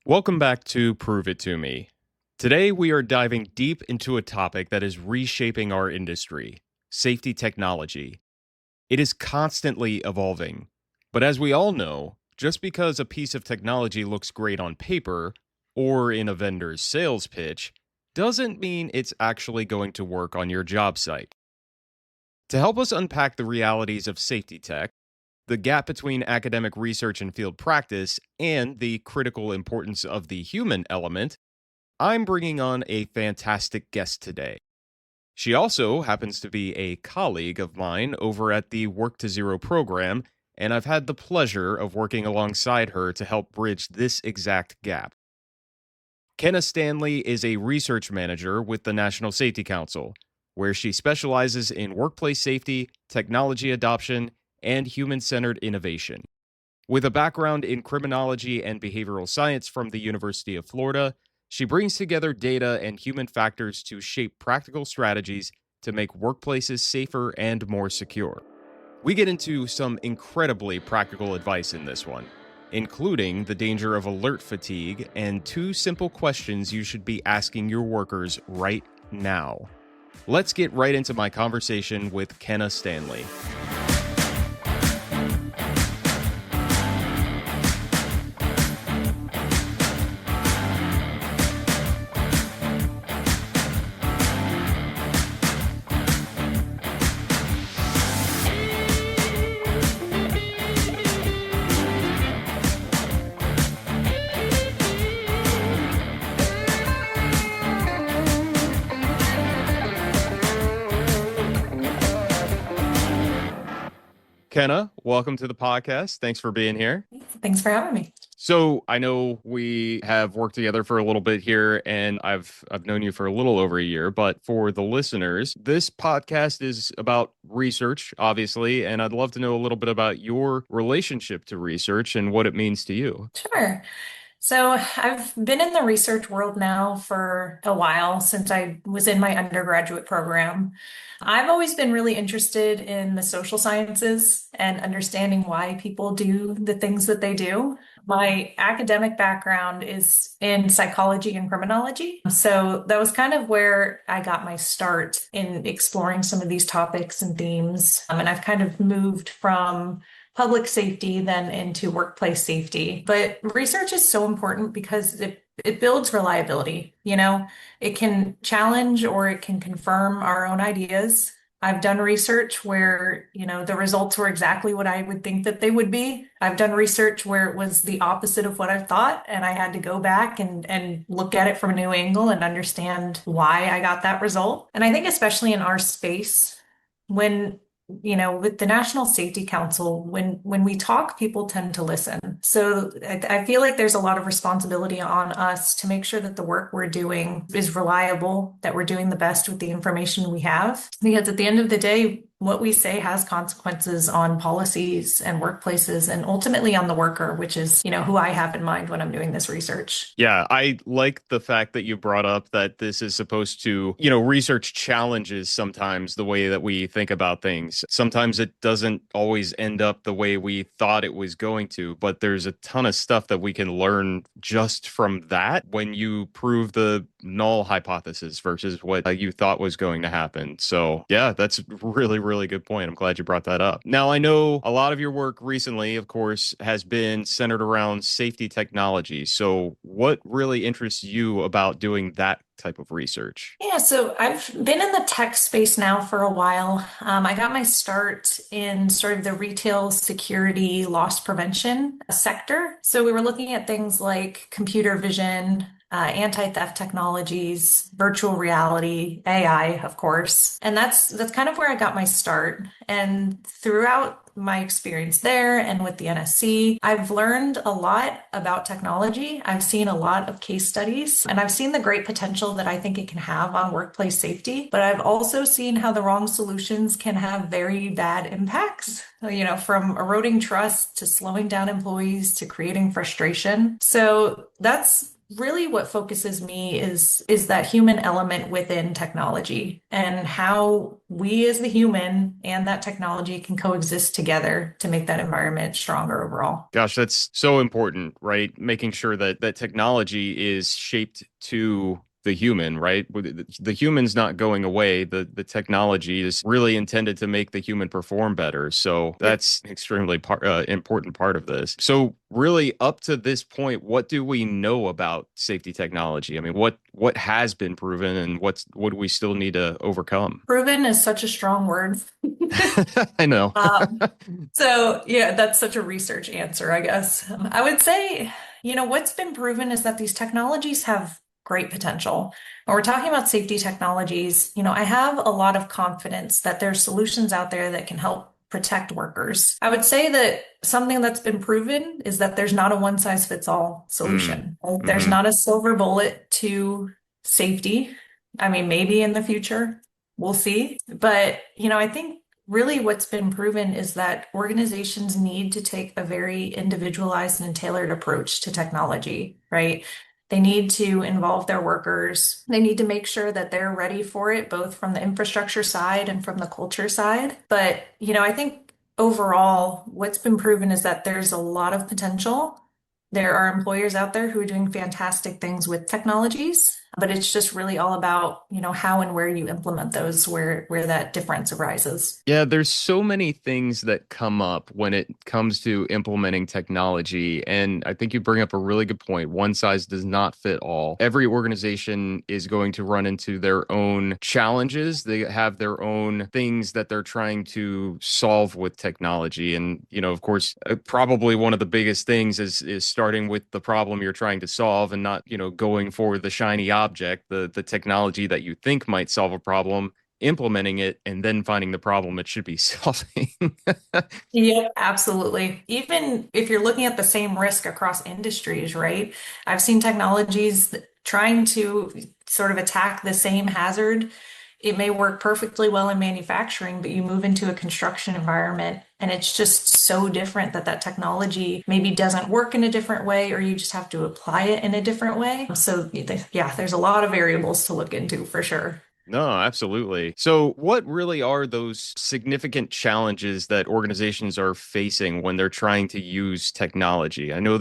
Welcome back to Prove It To Me. Today, we are diving deep into a topic that is reshaping our industry: safety technology. It is constantly evolving. But as we all know, just because a piece of technology looks great on paper or in a vendor's sales pitch doesn't mean it's actually going to work on your job site. To help us unpack the realities of safety tech, the gap between academic research and field practice, and the critical importance of the human element, I'm bringing on a fantastic guest today. She also happens to be a colleague of mine over at the Work to Zero program, and I've had the pleasure of working alongside her to help bridge this exact gap. Kenna Stanley is a research manager with the National Safety Council, where she specializes in workplace safety, technology adoption, and human centered innovation. With a background in criminology and behavioral science from the University of Florida, she brings together data and human factors to shape practical strategies to make workplaces safer and more secure. We get into some incredibly practical advice in this one, including the danger of alert fatigue and two simple questions you should be asking your workers right now. Let's get right into my conversation with Kenna Stanley. Kenna, welcome to the podcast. Thanks for being here. Thanks for having me. So I know we have worked together for a little bit here, and I've known you for a little over a year. But for the listeners, this podcast is about research, obviously, and I'd love to know a little bit about your relationship to research and what it means to you. Sure. So I've been in the research world now for a while since I was in my undergraduate program. I've always been really interested in the social sciences and understanding why people do the things that they do. My academic background is in psychology and criminology. So that was kind of where I got my start in exploring some of these topics and themes. And I've kind of moved from public safety then into workplace safety. But research is so important because it builds reliability. It can challenge or it can confirm our own ideas. I've done research where, the results were exactly what I would think that they would be. I've done research where it was the opposite of what I thought, and I had to go back and look at it from a new angle and understand why I got that result. And I think especially in our space, when with the National Safety Council, when we talk, people tend to listen. So I feel like there's a lot of responsibility on us to make sure that the work we're doing is reliable, that we're doing the best with the information we have. Because at the end of the day, what we say has consequences on policies and workplaces and ultimately on the worker, which is, who I have in mind when I'm doing this research. Yeah, I like the fact that you brought up that this is supposed to, research challenges sometimes the way that we think about things. Sometimes it doesn't always end up the way we thought it was going to, but there's a ton of stuff that we can learn just from that when you prove the null hypothesis versus what you thought was going to happen. So yeah, that's really good point. I'm glad you brought that up. Now, I know a lot of your work recently, of course, has been centered around safety technology. So what really interests you about doing that type of research? Yeah, so I've been in the tech space now for a while. I got my start in sort of the retail security loss prevention sector. So we were looking at things like computer vision, anti-theft technologies, virtual reality, AI, of course. And that's kind of where I got my start. And throughout my experience there and with the NSC, I've learned a lot about technology. I've seen a lot of case studies, and I've seen the great potential that I think it can have on workplace safety. But I've also seen how the wrong solutions can have very bad impacts, from eroding trust to slowing down employees to creating frustration. So that's really what focuses me is that human element within technology and how we as the human and that technology can coexist together to make that environment stronger overall. Gosh, that's so important, right? Making sure that technology is shaped to the human, right? The human's not going away. The technology is really intended to make the human perform better. So Yep. that's extremely important part of this. So really, up to this point, what do we know about safety technology? I mean, what has been proven, and what do we still need to overcome? Proven is such a strong word. I know. Um, so yeah, that's such a research answer, I guess. I would say, what's been proven is that these technologies have great potential. When we're talking about safety technologies, I have a lot of confidence that there's solutions out there that can help protect workers. I would say that something that's been proven is that there's not a one size fits all Mm. solution. Right? There's Hmm. not a silver bullet to safety. I mean, maybe in the future, we'll see. But, I think really what's been proven is that organizations need to take a very individualized and tailored approach to technology, right? They need to involve their workers. They need to make sure that they're ready for it, both from the infrastructure side and from the culture side. But, I think overall, what's been proven is that there's a lot of potential. There are employers out there who are doing fantastic things with technologies, but it's just really all about, how and where you implement those, where that difference arises. Yeah, there's so many things that come up when it comes to implementing technology. And I think you bring up a really good point. One size does not fit all. Every organization is going to run into their own challenges. They have their own things that they're trying to solve with technology. And, of course, probably one of the biggest things is starting with the problem you're trying to solve and not, going for the shiny object, the technology that you think might solve a problem, implementing it, and then finding the problem it should be solving. Yeah, absolutely. Even if you're looking at the same risk across industries, right? I've seen technologies trying to sort of attack the same hazard. It may work perfectly well in manufacturing, but you move into a construction environment and it's just so different that that technology maybe doesn't work in a different way, or you just have to apply it in a different way. So, yeah, there's a lot of variables to look into for sure. No, absolutely. So, what really are those significant challenges that organizations are facing when they're trying to use technology? I know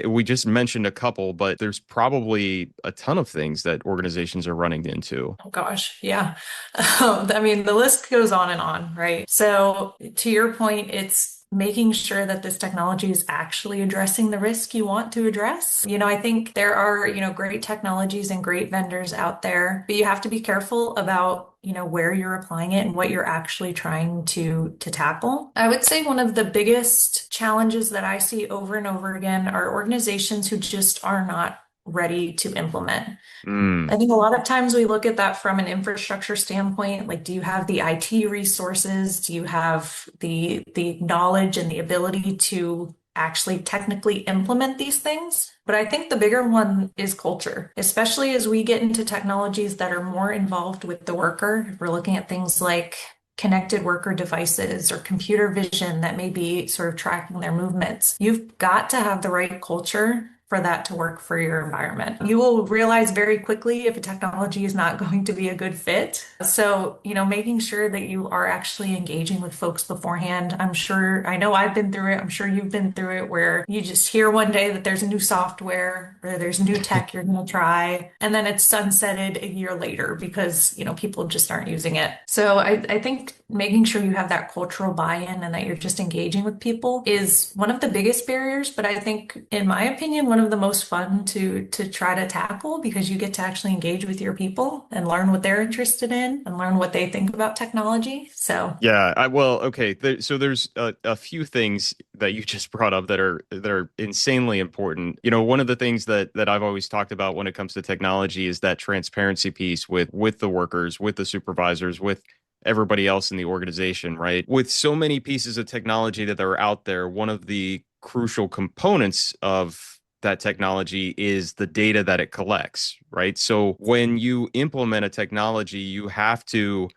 we just mentioned a couple, but there's probably a ton of things that organizations are running into. Oh gosh, yeah. I mean, the list goes on and on, right? So, to your point, it's making sure that this technology is actually addressing the risk you want to address. I think there are, great technologies and great vendors out there, but you have to be careful about, where you're applying it and what you're actually trying to tackle. I would say one of the biggest challenges that I see over and over again are organizations who just are not ready to implement. Mm. I think a lot of times we look at that from an infrastructure standpoint. Like, do you have the IT resources? Do you have the knowledge and the ability to actually technically implement these things? But I think the bigger one is culture, especially as we get into technologies that are more involved with the worker. If we're looking at things like connected worker devices or computer vision that may be sort of tracking their movements. You've got to have the right culture for that to work for your environment. You will realize very quickly if a technology is not going to be a good fit. So, making sure that you are actually engaging with folks beforehand. I know I've been through it. I'm sure you've been through it where you just hear one day that there's a new software or there's new tech you're going to try, and then it's sunsetted a year later because, people just aren't using it. So I think making sure you have that cultural buy-in and that you're just engaging with people is one of the biggest barriers, but I think, in my opinion, one of the most fun to try to tackle because you get to actually engage with your people and learn what they're interested in and learn what they think about technology. So, Yeah, well, okay. So there's a few things that you just brought up that are insanely important. One of the things that I've always talked about when it comes to technology is that transparency piece with the workers, with the supervisors, with everybody else in the organization, right? With so many pieces of technology that are out there, one of the crucial components of that technology is the data that it collects, right? So when you implement a technology, you have to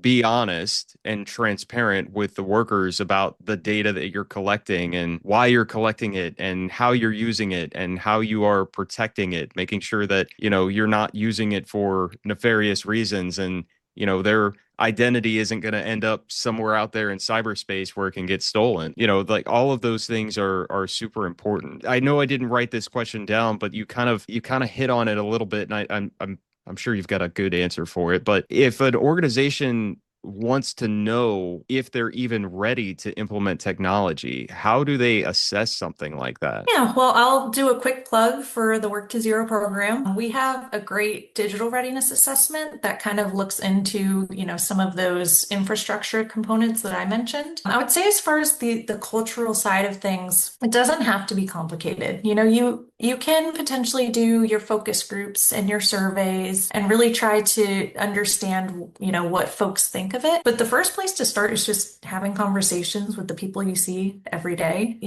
be honest and transparent with the workers about the data that you're collecting and why you're collecting it and how you're using it and how you are protecting it, making sure that, you're not using it for nefarious reasons and, their identity isn't going to end up somewhere out there in cyberspace where it can get stolen. Like all of those things are super important. I know I didn't write this question down, but you kind of hit on it a little bit, and I'm sure you've got a good answer for it, but if an organization wants to know if they're even ready to implement technology, how do they assess something like that? Yeah, well, I'll do a quick plug for the Work to Zero program. We have a great digital readiness assessment that kind of looks into, some of those infrastructure components that I mentioned. I would say as far as the cultural side of things, it doesn't have to be complicated. You can potentially do your focus groups and your surveys and really try to understand, what folks think of it. But the first place to start is just having conversations with the people you see every day,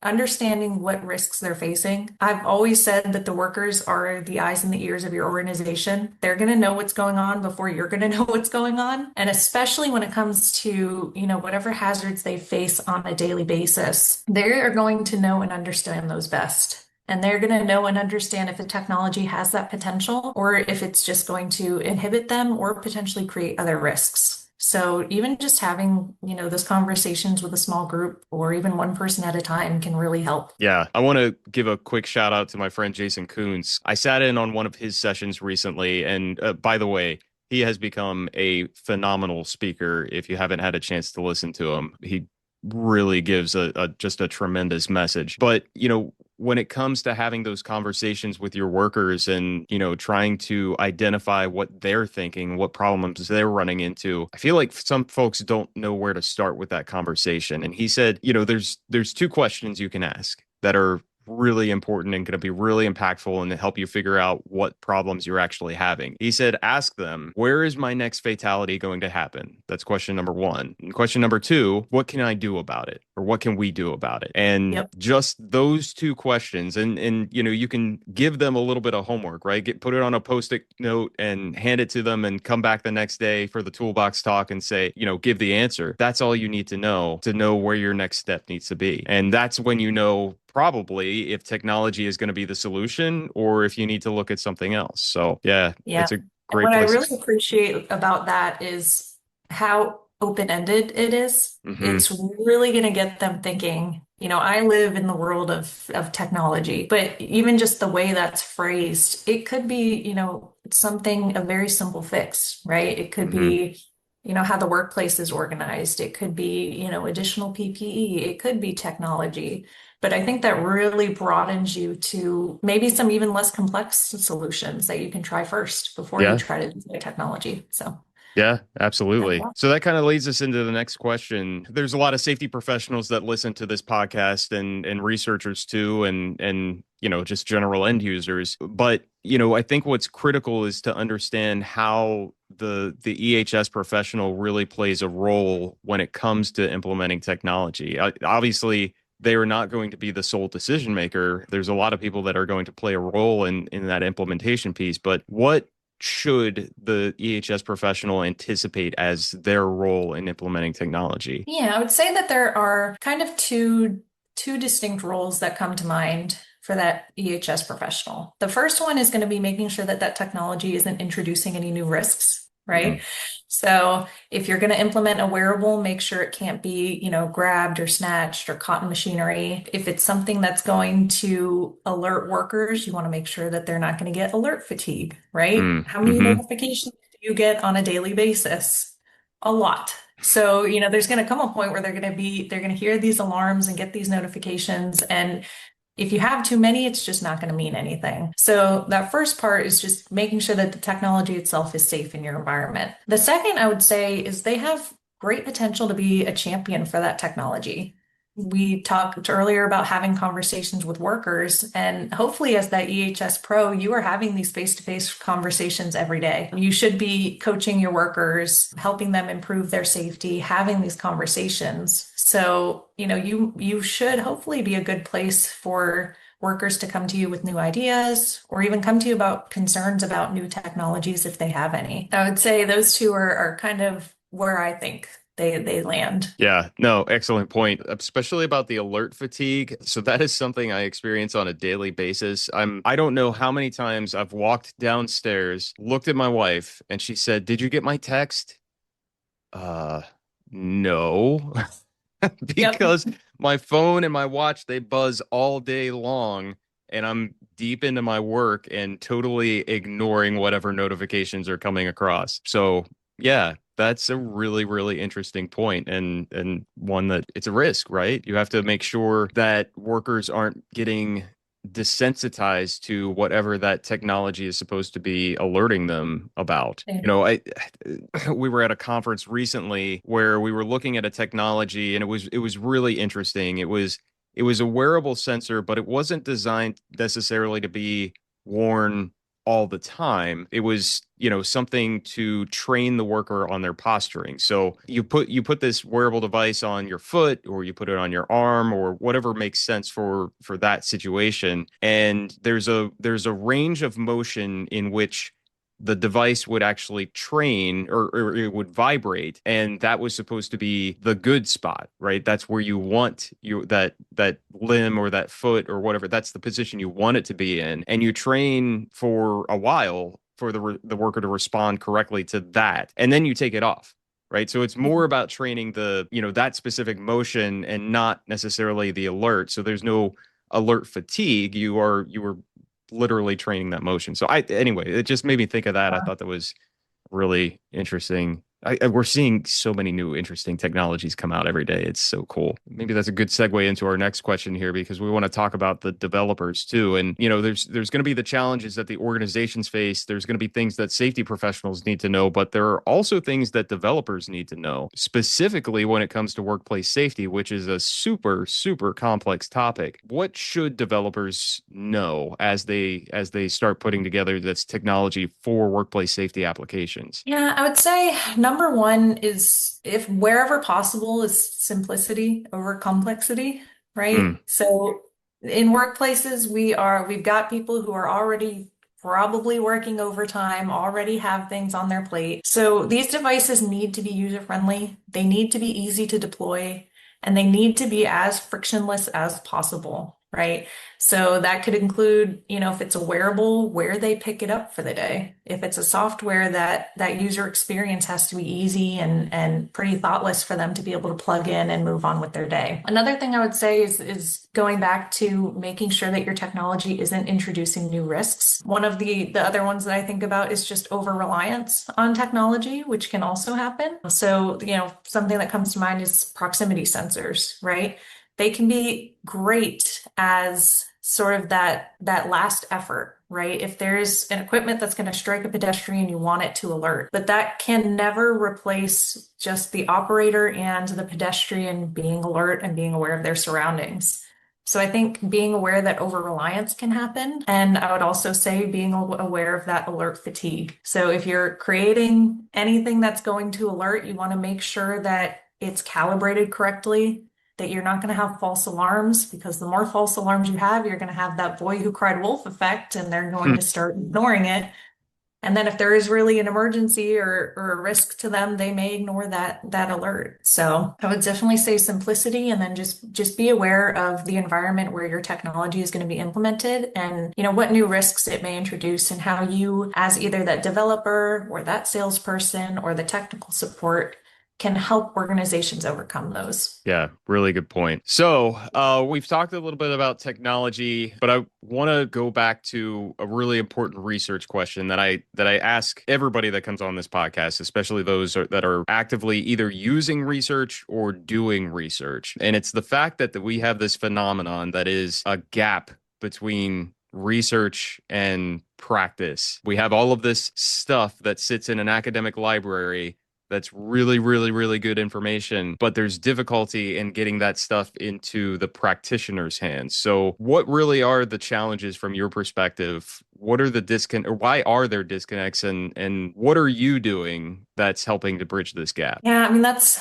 understanding what risks they're facing. I've always said that the workers are the eyes and the ears of your organization. They're going to know what's going on before you're going to know what's going on. And especially when it comes to, whatever hazards they face on a daily basis, they are going to know and understand those best. And they're going to know and understand if the technology has that potential or if it's just going to inhibit them or potentially create other risks. So even just having, those conversations with a small group or even one person at a time can really help. Yeah, I want to give a quick shout out to my friend Jason Coons. I sat in on one of his sessions recently, and by the way, he has become a phenomenal speaker. If you haven't had a chance to listen to him, he really gives a just a tremendous message. But, when it comes to having those conversations with your workers and, trying to identify what they're thinking, what problems they're running into, I feel like some folks don't know where to start with that conversation. And he said, there's two questions you can ask that are really important and going to be really impactful and help you figure out what problems you're actually having. He said, ask them, where is my next fatality going to happen? That's question number one. And question number two, what can I do about it? Or what can we do about it? And Yep. just those two questions, and you can give them a little bit of homework, right? Put it on a post-it note and hand it to them and come back the next day for the toolbox talk and say, give the answer. That's all you need to know where your next step needs to be. And that's when you know probably if technology is going to be the solution or if you need to look at something else. So, yeah, Yeah. it's a And great what I place really appreciate about that is how open-ended it is. hmm It's really going to get them thinking. I live in the world of technology, but even just the way that's phrased, it could be, something, a very simple fix, right? It could hmm be, how the workplace is organized. It could be, additional PPE. It could be technology. But I think that really broadens you to maybe some even less complex solutions that you can try first before you Yeah. try to deploy technology. So, Yeah, absolutely. yeah. So that kind of leads us into the next question. There's a lot of safety professionals that listen to this podcast and researchers too and just general end users. But, I think what's critical is to understand how the EHS professional really plays a role when it comes to implementing technology. Obviously, they are not going to be the sole decision maker. There's a lot of people that are going to play a role in that implementation piece, but what should the EHS professional anticipate as their role in implementing technology? Yeah, I would say that there are kind of two distinct roles that come to mind for that EHS professional. The first one is going to be making sure that that technology isn't introducing any new risks, right? hmm So if you're going to implement a wearable, make sure it can't be, grabbed or snatched or caught in machinery. If it's something that's going to alert workers, you want to make sure that they're not going to get alert fatigue, right? How many Mm-hmm. notifications do you get on a daily basis? A lot. So, there's going to come a point where they're going to hear these alarms and get these notifications. And if you have too many, it's just not going to mean anything. So that first part is just making sure that the technology itself is safe in your environment. The second, I would say, is they have great potential to be a champion for that technology. We talked earlier about having conversations with workers, and hopefully, as that EHS pro, you are having these face-to-face conversations every day. You should be coaching your workers, helping them improve their safety, having these conversations. So, you should hopefully be a good place for workers to come to you with new ideas or even come to you about concerns about new technologies if they have any. I would say those two are kind of where I think they land. Yeah, no, excellent point, especially about the alert fatigue. So that is something I experience on a daily basis. I don't know how many times I've walked downstairs, looked at my wife, and she said, "Did you get my text?" Uh, no. Yep. Because my phone and my watch, they buzz all day long, and I'm deep into my work and totally ignoring whatever notifications are coming across. So, yeah, that's a really, really interesting point, and one that it's a risk, right? You have to make sure that workers aren't getting desensitized to whatever that technology is supposed to be alerting them about. We were at a conference recently where we were looking at a technology, and it was really interesting. It was a wearable sensor, but it wasn't designed necessarily to be worn all the time. It was, something to train the worker on their posturing. So you put this wearable device on your foot, or you put it on your arm, or whatever makes sense for that situation. And there's a range of motion in which the device would actually train, or it would vibrate, and that was supposed to be the good spot, right? That's where you want that limb or that foot or whatever, that's the position you want it to be in, and you train for a while for the worker to respond correctly to that, and then you take it off. Right. So it's more about training that specific motion, and not necessarily the alert. So there's no alert fatigue. You were literally training that motion. So anyway, it just made me think of that. I thought that was really interesting. We're seeing so many new interesting technologies come out every day. It's so cool. Maybe that's a good segue into our next question here, because we want to talk about the developers too. And there's going to be the challenges that the organizations face. There's going to be things that safety professionals need to know, but there are also things that developers need to know, specifically when it comes to workplace safety, which is a super, super complex topic. What should developers know as they start putting together this technology for workplace safety applications? Yeah, I would say number one is, if wherever possible, is simplicity over complexity, Hmm. right? So in workplaces, we've got people who are already probably working overtime, already have things on their plate. So these devices need to be user friendly. They need to be easy to deploy, and they need to be as frictionless as possible, right? So that could include, if it's a wearable, where they pick it up for the day. If it's a software, that user experience has to be easy and pretty thoughtless for them to be able to plug in and move on with their day. Another thing I would say is going back to making sure that your technology isn't introducing new risks. One of the other ones that I think about is just over reliance on technology, which can also happen. So, something that comes to mind is proximity sensors, right? They can be great as sort of that last effort, right? If there's an equipment that's going to strike a pedestrian, you want it to alert, but that can never replace just the operator and the pedestrian being alert and being aware of their surroundings. So I think being aware that over-reliance can happen. And I would also say being aware of that alert fatigue. So if you're creating anything that's going to alert, you want to make sure that it's calibrated correctly, that you're not going to have false alarms, because the more false alarms you have, you're going to have that boy who cried wolf effect, and they're going to start ignoring it. And then if there is really an emergency or a risk to them, they may ignore that alert. So I would definitely say simplicity, and then just be aware of the environment where your technology is going to be implemented, and what new risks it may introduce, and how you, as either that developer or that salesperson or the technical support, can help organizations overcome those. Yeah, really good point. So, we've talked a little bit about technology, but I want to go back to a really important research question that I ask everybody that comes on this podcast, especially those that are actively either using research or doing research. And it's the fact that we have this phenomenon that is a gap between research and practice. We have all of this stuff that sits in an academic library that's really, really, really good information, but there's difficulty in getting that stuff into the practitioner's hands. So, what really are the challenges from your perspective? What are the disconnect, or why are there disconnects, and what are you doing that's helping to bridge this gap? Yeah, I mean that's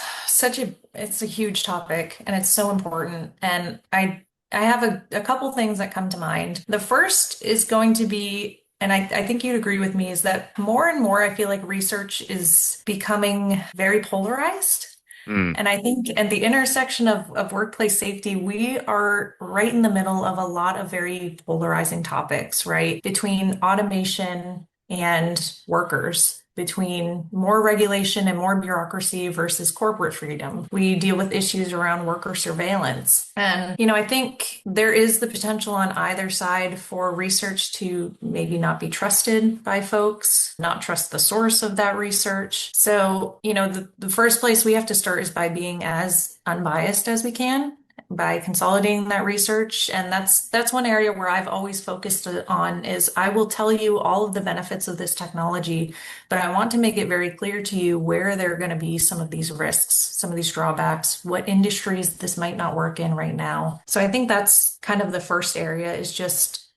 it's a huge topic, and it's so important. And I have a couple things that come to mind. The first is going to be I think you'd agree with me, is that more and more I feel like research is becoming very polarized. Mm, And I think at the intersection of workplace safety, we are right in the middle of a lot of very polarizing topics, right? Between automation and workers, between more regulation and more bureaucracy versus corporate freedom. We deal with issues around worker surveillance. And, I think there is the potential on either side for research to maybe not be trusted by folks, not trust the source of that research. So, the first place we have to start is by being as unbiased as we can, by consolidating that research. And that's one area where I've always focused on is I will tell you all of the benefits of this technology, but I want to make it very clear to you where there are going to be some of these risks, some of these drawbacks, what industries this might not work in right now. So I think that's kind of the first area, is just,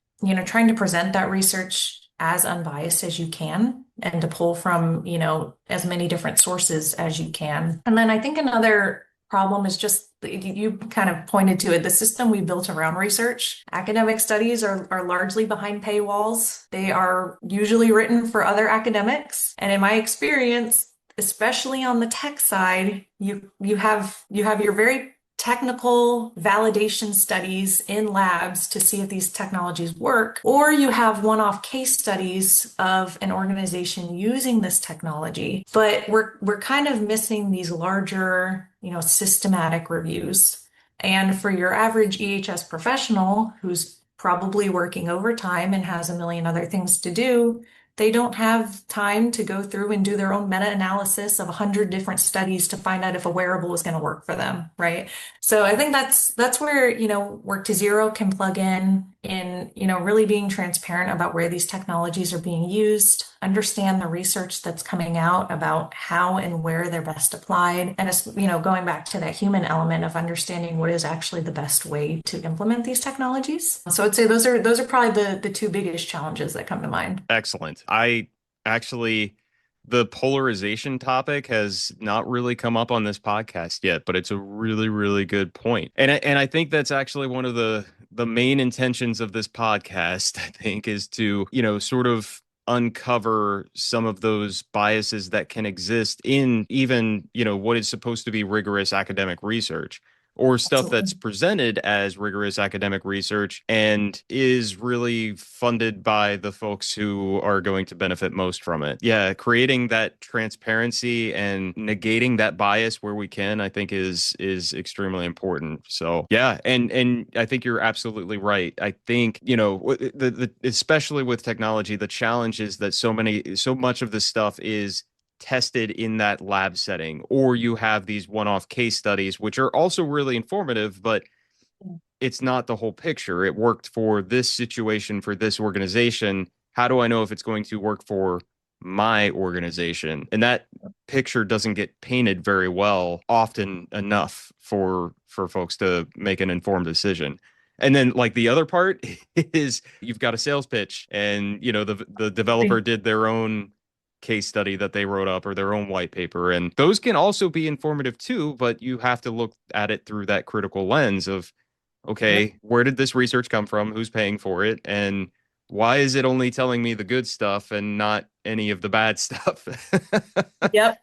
trying to present that research as unbiased as you can and to pull from, as many different sources as you can. And then I think another problem is just, you kind of pointed to it, the system we built around research. Academic studies are largely behind paywalls. They are usually written for other academics. And in my experience, especially on the tech side, you have your very technical validation studies in labs to see if these technologies work, or you have one-off case studies of an organization using this technology. But we're kind of missing these larger, systematic reviews. And for your average EHS professional who's probably working overtime and has a million other things to do, they don't have time to go through and do their own meta-analysis of 100 different studies to find out if a wearable is going to work for them, right? So I think that's where, Work to Zero can plug in, really being transparent about where these technologies are being used, understand the research that's coming out about how and where they're best applied, and it's, going back to that human element of understanding what is actually the best way to implement these technologies. So I'd say those are probably the two biggest challenges that come to mind. excellent. I actually, the polarization topic has not really come up on this podcast yet, but it's a really, really good point. And I think that's actually one of the main intentions of this podcast, I think, is to, sort of uncover some of those biases that can exist in even, what is supposed to be rigorous academic research, or stuff Absolutely. that's presented as rigorous academic research and is really funded by the folks who are going to benefit most from it. Yeah, creating that transparency and negating that bias where we can, I think is extremely important. So, yeah, and I think you're absolutely right. I think, the especially with technology, the challenge is that so much of this stuff is tested in that lab setting, or you have these one-off case studies, which are also really informative, but it's not the whole picture. It worked for this situation for this organization. How do I know if it's going to work for my organization? And that picture doesn't get painted very well often enough for folks to make an informed decision. And then like the other part is you've got a sales pitch and the developer did their own case study that they wrote up or their own white paper, and those can also be informative too, but you have to look at it through that critical lens of, Yep. okay, where did this research come from? Who's paying for it? And why is it only telling me the good stuff and not any of the bad stuff? Yep.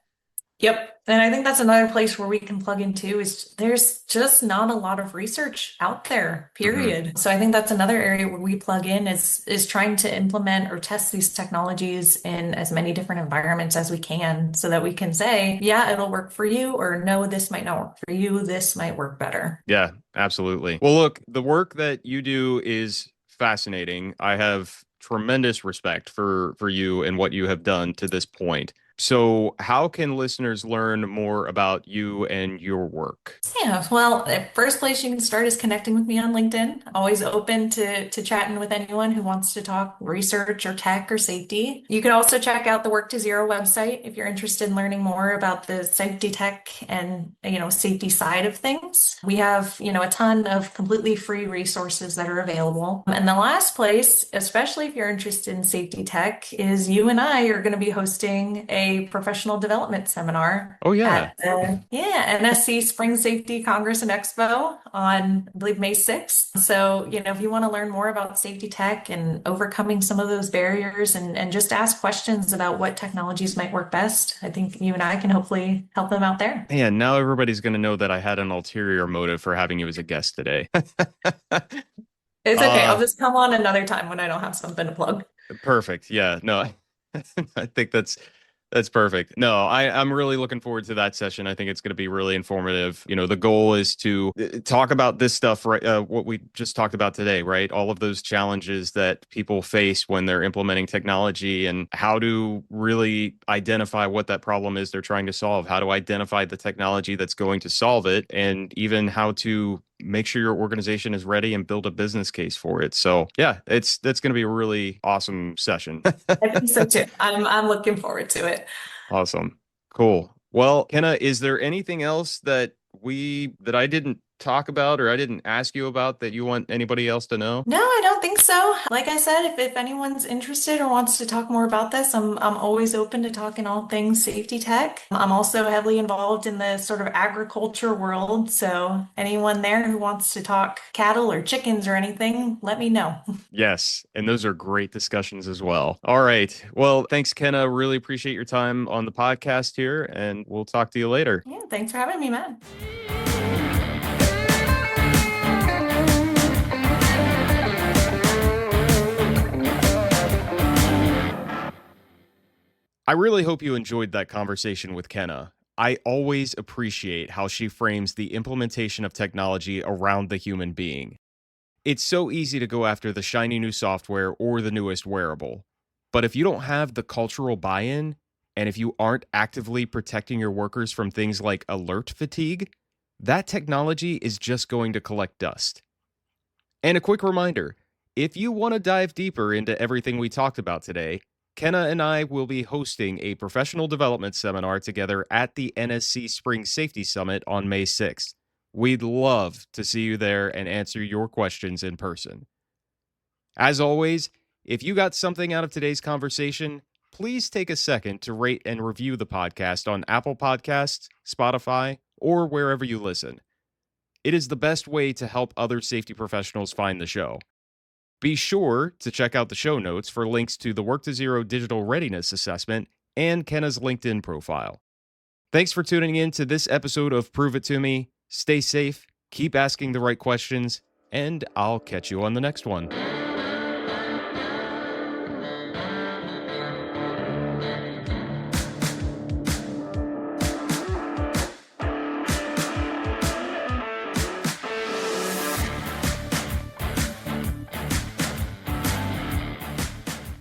Yep. And I think that's another place where we can plug into is there's just not a lot of research out there, Hmm. period. So I think that's another area where we plug in is trying to implement or test these technologies in as many different environments as we can so that we can say, yeah, it'll work for you, or no, this might not work for you. This might work better. Yeah, absolutely. Well, look, the work that you do is fascinating. I have tremendous respect for you and what you have done to this point. So, how can listeners learn more about you and your work? Yeah, well, the first place you can start is connecting with me on LinkedIn. Always open to chatting with anyone who wants to talk research or tech or safety. You can also check out the Work to Zero website if you're interested in learning more about the safety tech and, safety side of things. We have, a ton of completely free resources that are available. And the last place, especially if you're interested in safety tech, is you and I are going to be hosting a a professional development seminar Oh, yeah. at the NSC Spring Safety Congress and Expo on, I believe, May 6th. So, if you want to learn more about safety tech and overcoming some of those barriers and just ask questions about what technologies might work best, I think you and I can hopefully help them out there. Man, now everybody's going to know that I had an ulterior motive for having you as a guest today. It's okay. I'll uh, just come on another time when I don't have something to plug. Perfect. Yeah. No, I think that's perfect. No, I'm really looking forward to that session. I think it's going to be really informative. The goal is to talk about this stuff, right? What we just talked about today, right? All of those challenges that people face when they're implementing technology and how to really identify what that problem is they're trying to solve, how to identify the technology that's going to solve it, and even how to make sure your organization is ready and build a business case for it. So yeah, that's going to be a really awesome session. I think so too. I'm looking forward to it. Awesome. Cool. Well, Kenna, is there anything else that I didn't talk about or I didn't ask you about that you want anybody else to know? No, I don't think so. Like I said, if anyone's interested or wants to talk more about this, I'm always open to talking all things safety tech. I'm also heavily involved in the sort of agriculture world, so anyone there who wants to talk cattle or chickens or anything, let me know. Yes, and those are great discussions as well. All right. Well, thanks, Kenna. Really appreciate your time on the podcast here, and we'll talk to you later. Yeah, thanks for having me, Matt. I really hope you enjoyed that conversation with Kenna. I always appreciate how she frames the implementation of technology around the human being. It's so easy to go after the shiny new software or the newest wearable. But if you don't have the cultural buy in, and if you aren't actively protecting your workers from things like alert fatigue, that technology is just going to collect dust. And a quick reminder, if you want to dive deeper into everything we talked about today, Kenna and I will be hosting a professional development seminar together at the NSC Spring Safety Summit on May 6th. We'd love to see you there and answer your questions in person. As always, if you got something out of today's conversation, please take a second to rate and review the podcast on Apple Podcasts, Spotify, or wherever you listen. It is the best way to help other safety professionals find the show. Be sure to check out the show notes for links to the Work to Zero Digital Readiness Assessment and Kenna's LinkedIn profile. Thanks for tuning in to this episode of Prove It To Me. Stay safe, keep asking the right questions, and I'll catch you on the next one.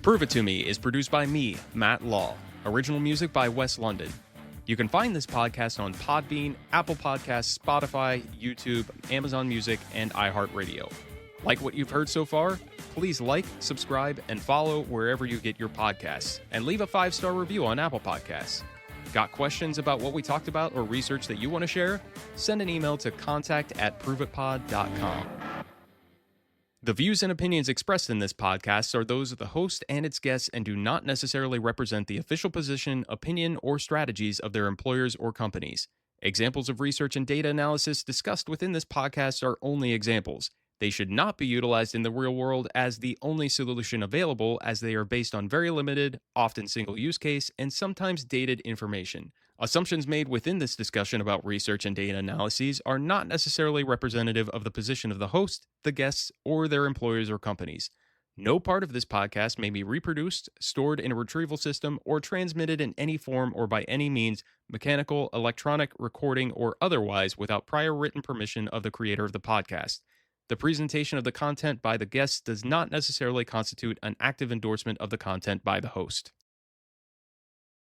Prove It To Me is produced by me, Matt Law. Original music by Wes London. You can find this podcast on Podbean, Apple Podcasts, Spotify, YouTube, Amazon Music, and iHeartRadio. Like what you've heard so far? Please like, subscribe, and follow wherever you get your podcasts, and leave a 5-star review on Apple Podcasts. Got questions about what we talked about or research that you want to share? Send an email to contact@proveitpod.com. The views and opinions expressed in this podcast are those of the host and its guests and do not necessarily represent the official position, opinion, or strategies of their employers or companies. Examples of research and data analysis discussed within this podcast are only examples. They should not be utilized in the real world as the only solution available, as they are based on very limited, often single use case, and sometimes dated information. Assumptions made within this discussion about research and data analyses are not necessarily representative of the position of the host, the guests, or their employers or companies. No part of this podcast may be reproduced, stored in a retrieval system, or transmitted in any form or by any means, mechanical, electronic, recording, or otherwise, without prior written permission of the creator of the podcast. The presentation of the content by the guests does not necessarily constitute an active endorsement of the content by the host.